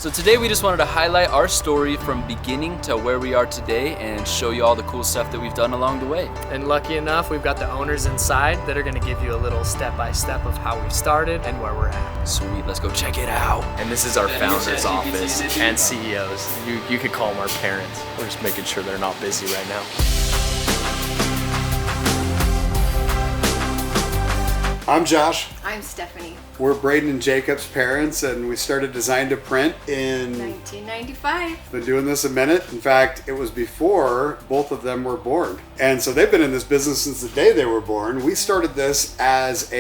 So today we just wanted to highlight our story from beginning to where we are today and show you all the cool stuff that we've done along the way. And lucky enough, we've got the owners inside that are going to give you a little step-by-step of how we've started and where we're at. Sweet, let's go check it out. And this is our founder's office and CEOs. You could call them our parents. We're just making sure they're not busy right now. I'm Josh. I'm Stephanie. We're Braden and Jacob's parents, and we started Design to Print in 1995. Been doing this a minute. In fact, it was before both of them were born. And so they've been in this business since the day they were born. We started this as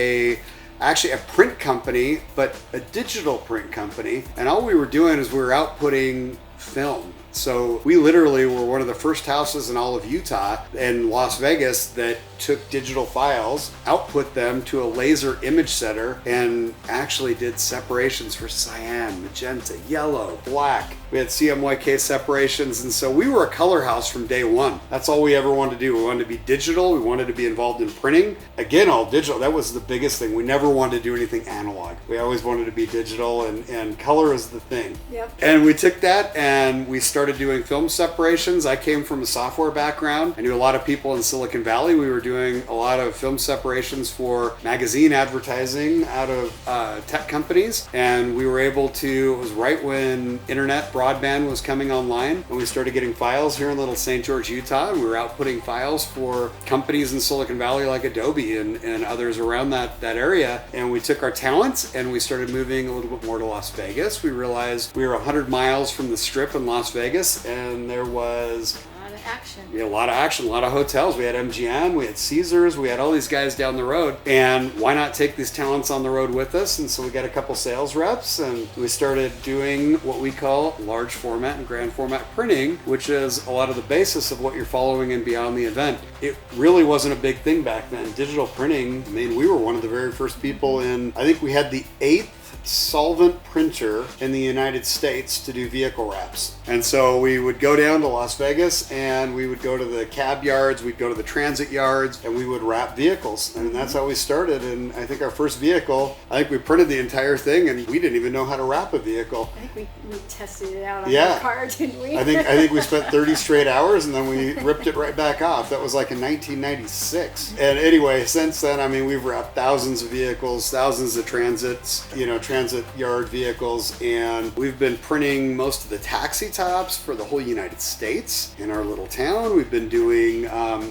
actually a print company, but a digital print company. And all we were doing is we were outputting film. So we literally were one of the first houses in all of Utah and Las Vegas that took digital files, output them to a laser image setter, and actually did separations for cyan, magenta, yellow, black. We had CMYK separations, and so we were a color house from day one. That's all we ever wanted to do. We wanted to be digital. We wanted to be involved in printing. Again, all digital. That was the biggest thing. We never wanted to do anything analog. We always wanted to be digital, and color is the thing. Yep. And we took that and we started doing film separations. I came from a software background. I knew a lot of people in Silicon Valley. We were doing a lot of film separations for magazine advertising out of tech companies. And we were able to, it was right when internet broadband was coming online, and we started getting files here in Little St. George, Utah. And we were outputting files for companies in Silicon Valley like Adobe and others around that area. And we took our talents and we started moving a little bit more to Las Vegas. We realized we were 100 miles from the Strip in Las Vegas, and there was action. We had a lot of action, a lot of hotels. We had MGM, we had Caesars, we had all these guys down the road. And why not take these talents on the road with us? And so we got a couple sales reps, and we started doing what we call large format and grand format printing, which is a lot of the basis of what you're following in Beyond the Event. It really wasn't a big thing back then. Digital printing, I mean, we were one of the very first people in, I think we had the 8th solvent printer in the United States to do vehicle wraps. And so we would go down to Las Vegas and we would go to the cab yards, we'd go to the transit yards, and we would wrap vehicles. And that's how we started. And I think our first vehicle, I think we printed the entire thing and we didn't even know how to wrap a vehicle. I think we tested it out on the car, didn't we? I think we spent 30 straight hours and then we ripped it right back off. That was like in 1996. And anyway, since then, I mean, we've wrapped thousands of vehicles, thousands of transits, transit yard vehicles, and we've been printing most of the taxi tops for the whole United States in our little town. We've been doing,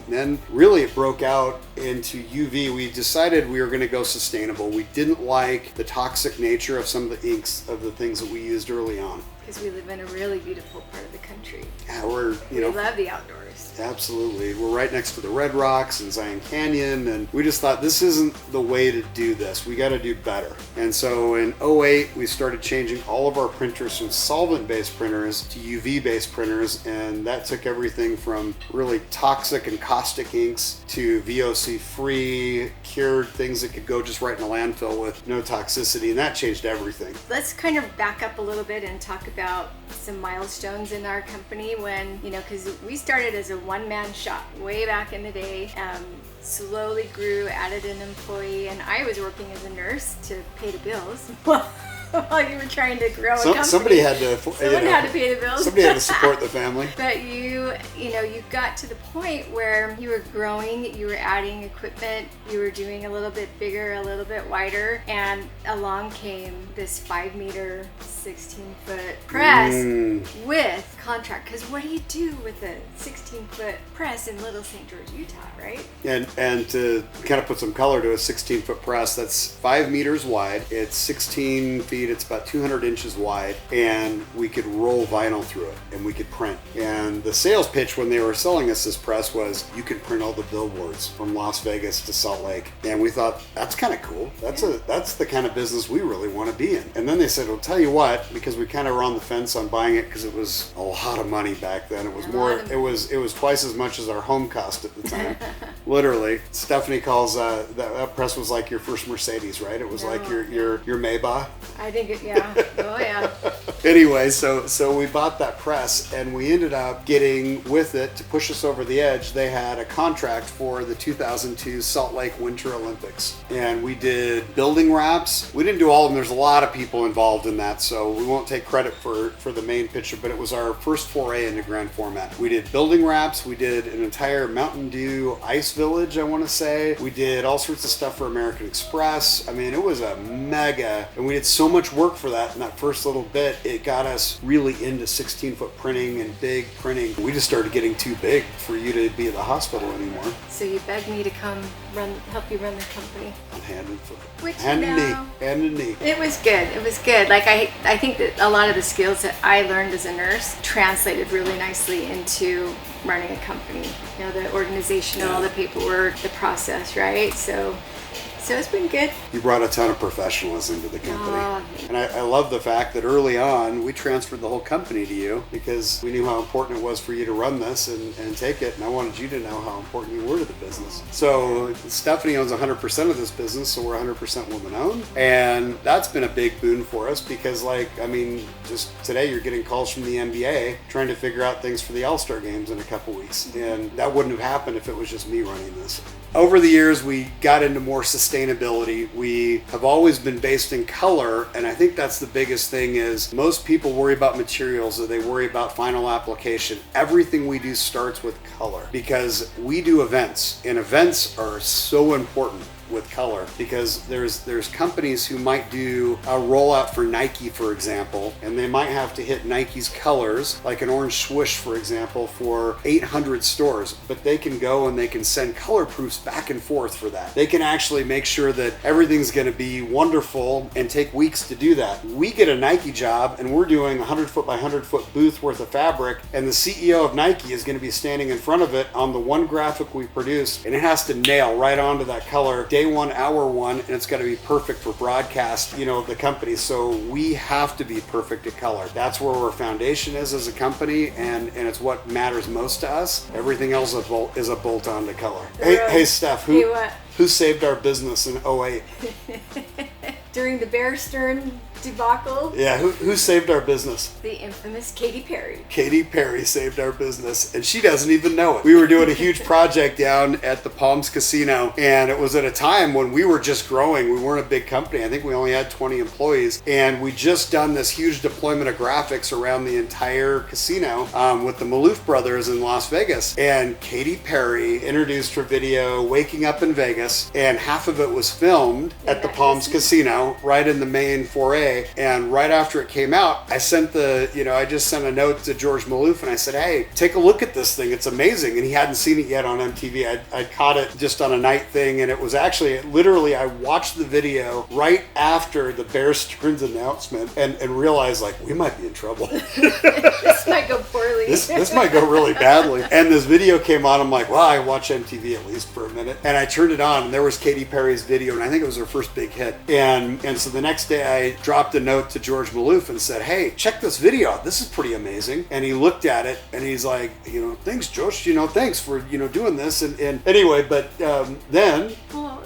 then really it broke out into UV. We decided we were going to go sustainable. We didn't like the toxic nature of some of the inks of the things that we used early on. Because we live in a really beautiful part of the country. Yeah, we love the outdoors. Absolutely. We're right next to the Red Rocks and Zion Canyon, and we just thought this isn't the way to do this. We got to do better. And so in 2008, we started changing all of our printers from solvent-based printers to UV-based printers, and that took everything from really toxic and caustic inks to VOC-free, cured things that could go just right in a landfill with no toxicity, and that changed everything. Let's kind of back up a little bit and talk about some milestones in our company when, because we started as a one-man shop way back in the day, slowly grew, added an employee, and I was working as a nurse to pay the bills. While you were trying to grow a company. Somebody had to had to pay the bills. Somebody had to support the family. But you got to the point where you were growing, you were adding equipment, you were doing a little bit bigger, a little bit wider, and along came this 5-meter, 16-foot press with contract. Because what do you do with a 16-foot press in Little St. George, Utah, right? And to kind of put some color to a 16-foot press, that's 5 meters wide. It's 16 feet. It's about 200 inches wide, and we could roll vinyl through it, and we could print. And the sales pitch when they were selling us this press was, you can print all the billboards from Las Vegas to Salt Lake. And we thought, that's kind of cool. That's the kind of business we really want to be in. And then they said, well, tell you what, because we kind of were on the fence on buying it because it was a lot of money back then. It was it was twice as much as our home cost at the time. Literally. Stephanie calls that press was like your first Mercedes, right? It was like your Maybach. I think yeah. Oh yeah. Anyway, so we bought that press, and we ended up getting with it to push us over the edge. They had a contract for the 2002 Salt Lake Winter Olympics, and we did building wraps. We didn't do all of them. There's a lot of people involved in that, so we won't take credit for the main picture, but it was our first foray into grand format. We did building wraps. We did an entire Mountain Dew ice village, I want to say. We did all sorts of stuff for American Express. I mean, it was a mega, and we did so much work for that in that first little bit. It got us really into 16-foot printing and big printing. We just started getting too big for you to be at the hospital anymore. So you begged me to come help you run the company. On hand and foot. Which hand and now- knee. Hand and knee. It was good. It was good. Like I think that a lot of the skills that I learned as a nurse translated really nicely into running a company. You know, the organizational, the paperwork, the process, right? So it's been good. You brought a ton of professionalism to the company. Oh, And I love the fact that early on we transferred the whole company to you because we knew how important it was for you to run this and take it. And I wanted you to know how important you were to the business. So Stephanie owns 100% of this business, so we're 100% woman owned. And that's been a big boon for us because, just today you're getting calls from the NBA trying to figure out things for the All-Star games in a couple weeks. And that wouldn't have happened if it was just me running this. Over the years, we got into more sustainability. We have always been based in color, and I think that's the biggest thing is most people worry about materials or they worry about final application. Everything we do starts with color because we do events, and events are so important with color because there's companies who might do a rollout for Nike, for example, and they might have to hit Nike's colors, like an orange swoosh, for example, for 800 stores, but they can go and they can send color proofs back and forth for that. They can actually make sure that everything's going to be wonderful and take weeks to do that. We get a Nike job and we're doing 100 foot by 100 foot booth worth of fabric, and the CEO of Nike is going to be standing in front of it on the one graphic we produce, and it has to nail right onto that color day one, hour one, and it's got to be perfect for broadcast, of the company. So we have to be perfect at color. That's where our foundation is as a company, and it's what matters most to us. Everything else is a bolt on to color. Hey Steph, who saved our business in 08? During the Bear Stearns debacle. Yeah, who saved our business? The infamous Katy Perry. Katy Perry saved our business, and she doesn't even know it. We were doing a huge project down at the Palms Casino, and it was at a time when we were just growing. We weren't a big company. I think we only had 20 employees, and we just done this huge deployment of graphics around the entire casino with the Maloof brothers in Las Vegas. And Katy Perry introduced her video, Waking Up in Vegas, and half of it was filmed at the Palms Casino, right in the main foray. And right after it came out, I sent I just sent a note to George Maloof and I said, hey, take a look at this thing. It's amazing. And he hadn't seen it yet on MTV. I caught it just on a night thing, and it was actually literally I watched the video right after the Bear Stearns announcement and realized we might be in trouble. This might go poorly. This might go really badly. And this video came on. I'm like, well, I watch MTV at least for a minute. And I turned it on, and there was Katy Perry's video, and I think it was her first big hit. And so the next day I dropped a note to George Maloof and said, hey, check this video out. This is pretty amazing. And he looked at it and he's like, thanks, Josh, thanks for, doing this. And anyway, but then. Well,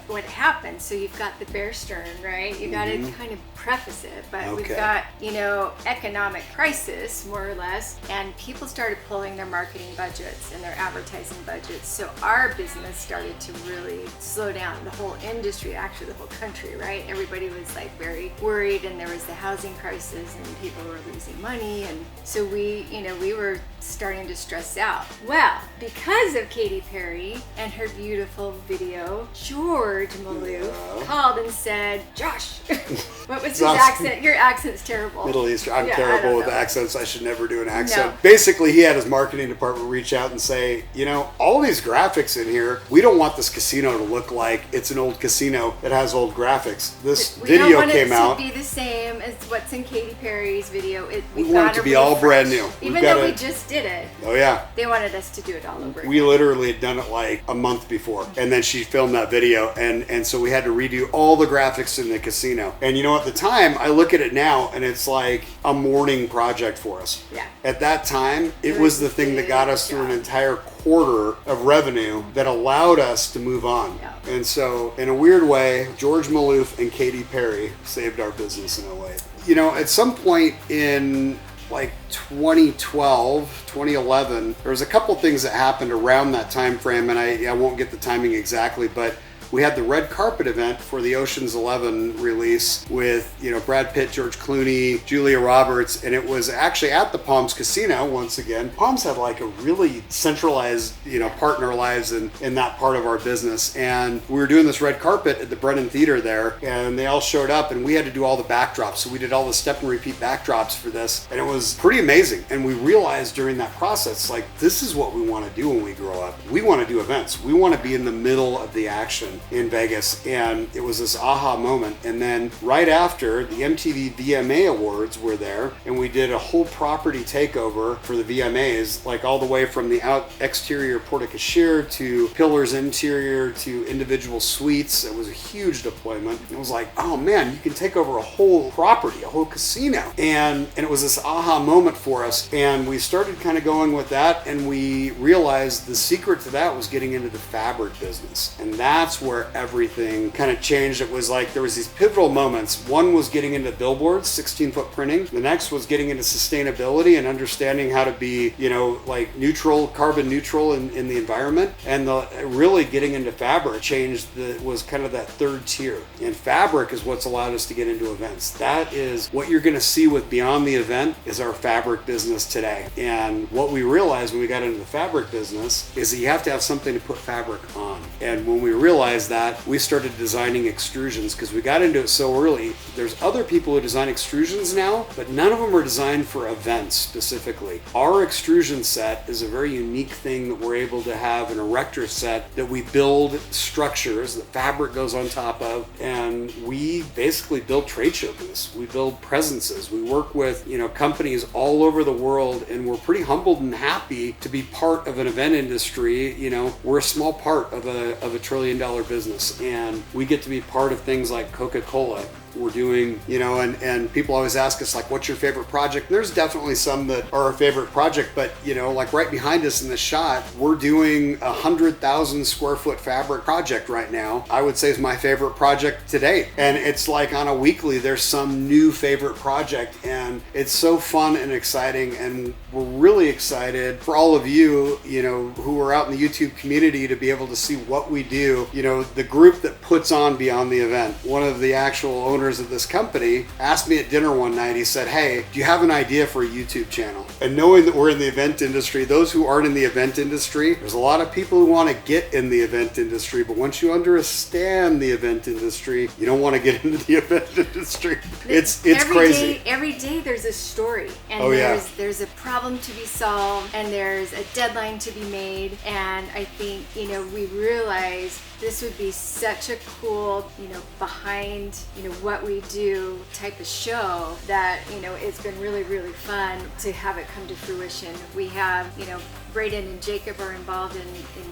what happened? So you've got the Bear Stearns, right? You got to kind of preface it, but we've got, economic crisis, more or less, and people started pulling their marketing budgets and their advertising budgets. So our business started to really slow down. The whole industry, actually the whole country, right? Everybody was very worried, and there was the housing crisis and people were losing money. And so we were starting to stress out. Well, because of Katy Perry and her beautiful video, George Maloof called and said, Josh, what was his accent? Your accent's terrible. Middle Eastern. I'm terrible with accents. I should never do an accent. No. Basically, he had his marketing department reach out and say, all these graphics in here, we don't want this casino to look like it's an old casino that has old graphics. This video came out. We don't want it to be the same as what's in Katy Perry's video. We want it to be all brand new. Even though we just did it. Oh, yeah. They wanted us to do it all over again. We literally had done it a month before. And then she filmed that video studio, and so we had to redo all the graphics in the casino. And at the time, I look at it now, and it's like a morning project for us. Yeah. At that time, it was the thing that got us through an entire quarter of revenue that allowed us to move on. Yeah. And so, in a weird way, George Maloof and Katy Perry saved our business in a way. At some point in like 2012, 2011, there was a couple things that happened around that time frame, and I won't get the timing exactly, but we had the red carpet event for the Ocean's 11 release with, Brad Pitt, George Clooney, Julia Roberts, and it was actually at the Palms Casino once again. Palms had like a really centralized, part in our lives in that part of our business. And we were doing this red carpet at the Brennan Theater there, and they all showed up, and we had to do all the backdrops. So we did all the step and repeat backdrops for this, and it was pretty amazing. And we realized during that process, like, this is what we want to do when we grow up. We want to do events. We want to be in the middle of the action in Vegas, and it was this aha moment. And then right after, the MTV VMA Awards were there, and we did a whole property takeover for the VMAs, like all the way from the exterior porte-cochere to pillars interior to individual suites. It was a huge deployment. It was like, oh man, you can take over a whole property, a whole casino. And it was this aha moment for us, and we started kind of going with that, and we realized the secret to that was getting into the fabric business. And that's where everything kind of changed. It was like there was these pivotal moments. One was getting into billboards, 16-foot printing. The next was getting into sustainability and understanding how to be, like neutral, carbon neutral in the environment. And really getting into fabric was kind of that third tier. And fabric is what's allowed us to get into events. That is what you're going to see with Beyond the Event is our fabric business today. And what we realized when we got into the fabric business is that you have to have something to put fabric on. And when we realized that, we started designing extrusions because we got into it so early. There's other people who design extrusions now, but none of them are designed for events specifically. Our extrusion set is a very unique thing that we're able to have an erector set that we build structures that fabric goes on top of, and we basically build trade show booths. We build presences. We work with companies all over the world, and we're pretty humbled and happy to be part of an event industry. We're a small part of a $1 trillion business, and we get to be part of things like Coca-Cola. We're doing, and people always ask us, like, what's your favorite project? There's definitely some that are our favorite project, but, like right behind us in this shot, we're doing 100,000 square foot fabric project right now. I would say is my favorite project to date. And it's like on a weekly, there's some new favorite project, and it's so fun and exciting. And we're really excited for all of you, who are out in the YouTube community to be able to see what we do. The group that puts on Beyond the Event, one of the actual owners of this company asked me at dinner one night, he said, hey, do you have an idea for a YouTube channel? And knowing that we're in the event industry, those who aren't in the event industry, there's a lot of people who want to get in the event industry, but once you understand the event industry, you don't want to get into the event industry. It's crazy. Every day there's a story, and there's a problem to be solved, and there's a deadline to be made. And I think, we realized this would be such a cool, behind, what we do type of show that, it's been really, really fun to have it come to fruition. We have, Braden and Jacob are involved in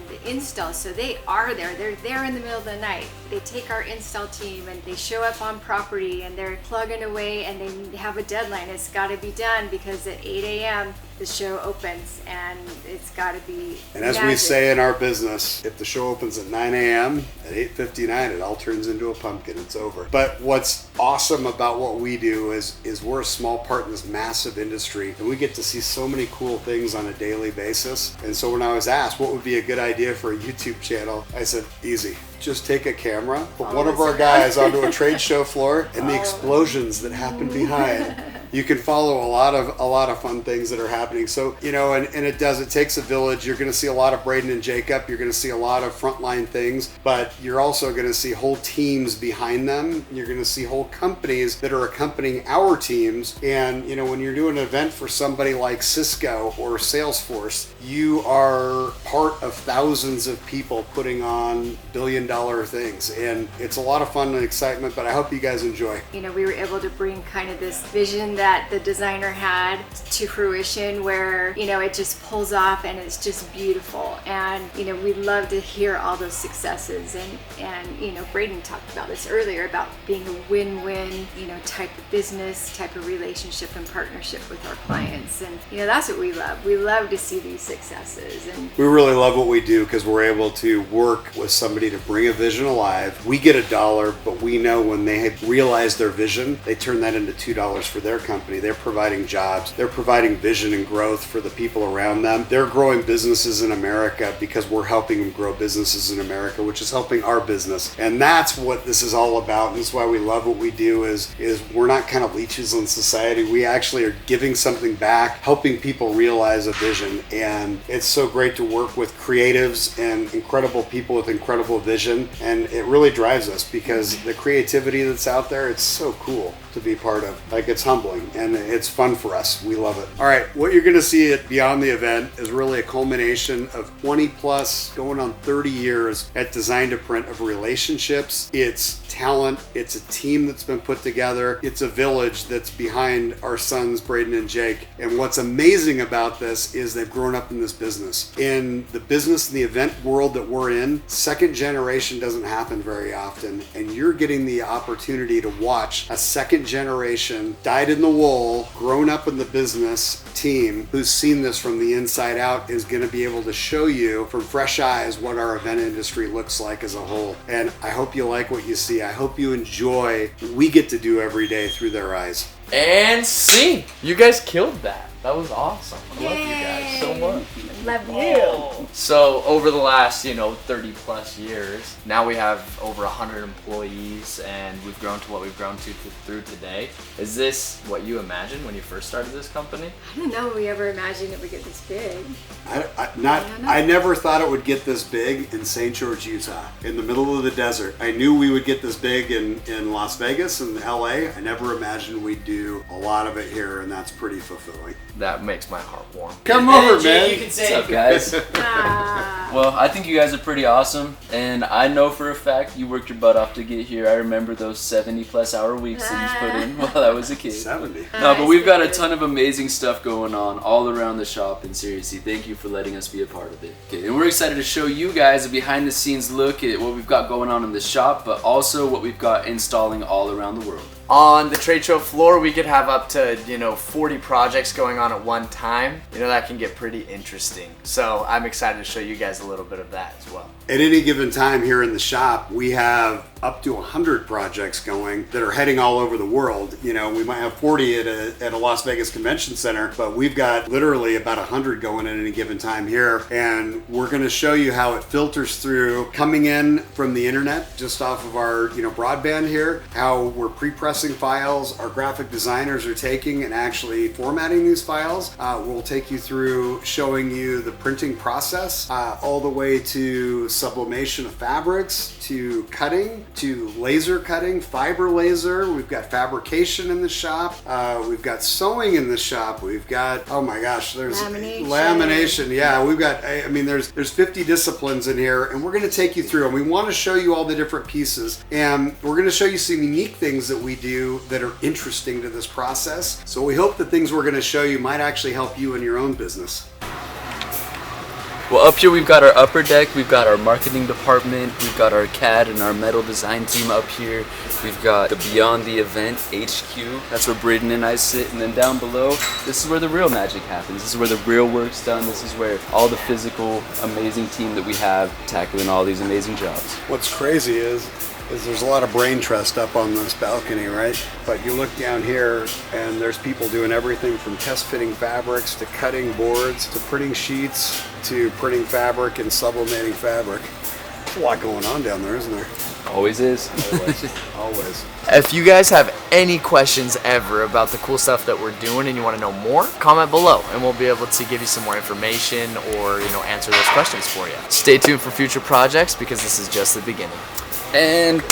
the install, so they are there. They're there in the middle of the night. They take our install team and they show up on property, and they're plugging away, and they have a deadline. It's got to be done because at 8 a.m. the show opens, and it's got to be And as we say in our business, if the show opens at 9 a.m., at 8:59, it all turns into a pumpkin. It's over. But what's awesome about what we do is we're a small part in this massive industry, and we get to see so many cool things on a daily basis. And so when I was asked what would be a good idea for a YouTube channel, I said, easy. Just take a camera, put one of our guys onto a trade show floor, and the explosions that happen behind. You can follow a lot of fun things that are happening. So, and it takes a village. You're going to see a lot of Braden and Jacob. You're going to see a lot of frontline things, but you're also going to see whole teams behind them. You're going to see whole companies that are accompanying our teams. And, when you're doing an event for somebody like Cisco or Salesforce, you are part of thousands of people putting on billion-dollar things. And it's a lot of fun and excitement, but I hope you guys enjoy. We were able to bring kind of this vision that that the designer had to fruition, where, you know, it just pulls off and it's just beautiful. And, you know, we love to hear all those successes. And you know, Braden talked about this earlier about being a win-win, you know, type of business, type of relationship and partnership with our clients. And, you know, that's what we love. We love to see these successes. And We really love what we do because we're able to work with somebody to bring a vision alive. We get $1, but we know when they have realized their vision, they turn that into $2 for their company. They're providing jobs. They're providing vision and growth for the people around them. They're growing businesses in America because we're helping them grow businesses in America, which is helping our business. And that's what this is all about. And that's why we love what we do is we're not kind of leeches on society. We actually are giving something back, helping people realize a vision. And it's so great to work with creatives and incredible people with incredible vision. And it really drives us because the creativity that's out there, it's so cool to be part of. Like, it's humbling and it's fun for us. We love it. All right, what you're going to see at Beyond the Event is really a culmination of 20 plus, going on 30 years at Design to Print of relationships. It's talent. It's a team that's been put together. It's a village that's behind our sons, Braden and Jake. And what's amazing about this is they've grown up in this business. In the business and the event world that we're in, second generation doesn't happen very often. And you're getting the opportunity to watch a second generation, dyed in the wool, grown up in the business team who's seen this from the inside out is going to be able to show you from fresh eyes what our event industry looks like as a whole. And I hope you like what you see. I hope you enjoy what we get to do every day through their eyes. And scene. You guys killed that. That was awesome. I love you guys so much. love you. So over the last, 30 plus years, now we have over 100 employees and we've grown to what we've grown to through today. Is this what you imagined when you first started this company? I don't know if we ever imagined it would get this big. I never thought it would get this big in St. George, Utah, in the middle of the desert. I knew we would get this big in Las Vegas and LA. I never imagined we'd do a lot of it here, and that's pretty fulfilling. That makes my heart warm. Come over, man. You can say, what's up, guys? Well, I think you guys are pretty awesome, and I know for a fact you worked your butt off to get here. I remember those 70+ hour weeks that you put in while I was a kid. 70. No, but we've got a ton of amazing stuff going on all around the shop, and seriously, thank you for letting us be a part of it. Okay, and we're excited to show you guys a behind the scenes look at what we've got going on in the shop, but also what we've got installing all around the world. On the trade show floor, we could have up to, 40 projects going on at one time. That can get pretty interesting. So I'm excited to show you guys a little bit of that as well. At any given time here in the shop, we have up to 100 projects going that are heading all over the world. We might have 40 at a Las Vegas convention center, but we've got literally about 100 going at any given time here. And we're going to show you how it filters through coming in from the internet, just off of our broadband here, how we're pre-pressing files, our graphic designers are taking and actually formatting these files. We'll take you through showing you the printing process, all the way to sublimation of fabrics, to cutting, to laser cutting, fiber laser. We've got fabrication in the shop. We've got sewing in the shop. We've got, oh my gosh, there's lamination. Yeah, we've got, there's 50 disciplines in here, and we're going to take you through, and we want to show you all the different pieces, and we're going to show you some unique things that we do that are interesting to this process. So we hope the things we're going to show you might actually help you in your own business. Well, up here we've got our upper deck, we've got our marketing department, we've got our CAD and our metal design team up here. We've got the Beyond the Event HQ, that's where Braden and I sit, and then down below, this is where the real magic happens. This is where the real work's done. This is where all the physical, amazing team that we have tackling all these amazing jobs. What's crazy is there's a lot of brain trust up on this balcony, right? But you look down here and there's people doing everything from test fitting fabrics to cutting boards to printing sheets to printing fabric and sublimating fabric. There's a lot going on down there, isn't there? Always is. Always. If you guys have any questions ever about the cool stuff that we're doing and you want to know more, comment below and we'll be able to give you some more information or, answer those questions for you. Stay tuned for future projects because this is just the beginning. And cut.